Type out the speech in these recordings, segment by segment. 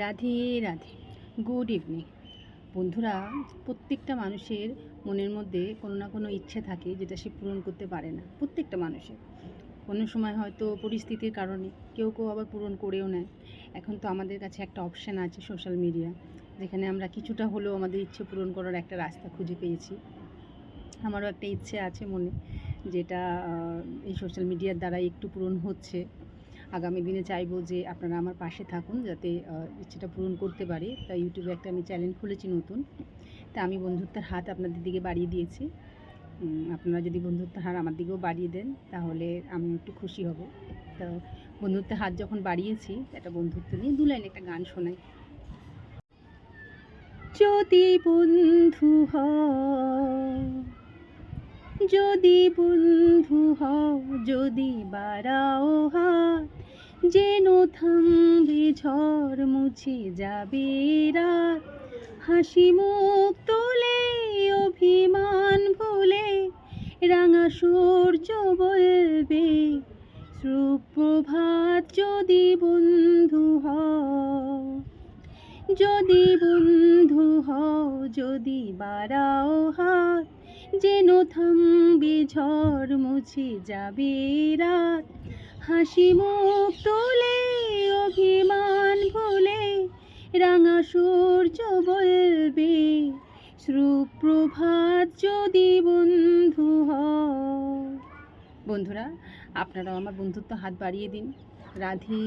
Radhe Radhe, good evening. বন্ধুরা, প্রত্যেকটা মানুষের মনের মধ্যে কোনো না কোনো ইচ্ছে থাকে যেটা সে পূরণ করতে পারে না। প্রত্যেকটা মানুষের কোনো সময় হয়তো পরিস্থিতির কারণে কেউ কেউ আবার পূরণ করেও নেয়। এখন তো আমাদের কাছে একটা অপশান আছে সোশ্যাল মিডিয়া, যেখানে আমরা কিছুটা হলেও আমাদের ইচ্ছে পূরণ করার একটা রাস্তা খুঁজে পেয়েছি। আমারও একটা ইচ্ছে আছে মনে, যেটা এই সোশ্যাল মিডিয়ার দ্বারাই একটু পূরণ হচ্ছে। আগামী দিনে চাইবো যে আপনারা আমার পাশে থাকুন, যাতে ইচ্ছেটা পূরণ করতে পারি। তাই ইউটিউবে একটা আমি চ্যানেল খুলেছি নতুন। তা আমি বন্ধুত্বের হাত আপনাদের দিকে বাড়িয়ে দিয়েছি। আপনারা যদি বন্ধুত্বের হাত আমার দিকেও বাড়িয়ে দেন তাহলে আমি একটু খুশি হব। তো বন্ধুত্বের হাত যখন বাড়িয়েছি, একটা বন্ধুত্ব নিয়ে দু লাইন একটা গান শোনাই। যদি বন্ধু যদি বন্ধু হও, যদি বাড়াও হাত, যেন থামবে ঝড়, মুছে যাবে রাত। হাসি মুখ তোলে, অভিমান ভুলে, রাঙা সূর্য বলবে সুপ্রভাত। যদি বন্ধু হও, যদি বন্ধু হও, যদি বাড়াও হাত, যেন থামবে ঝড়, মুছে যাবে রাত। হাসি মুখ তোলে, অভিমান ভুলে, রাঙা সূর্য বলবে সুপ্রভাত। যদি বন্ধু হও। বন্ধুরা, আপনারাও আমার বন্ধুত্ব হাত বাড়িয়ে দিন। রাধে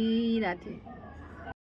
রাধে।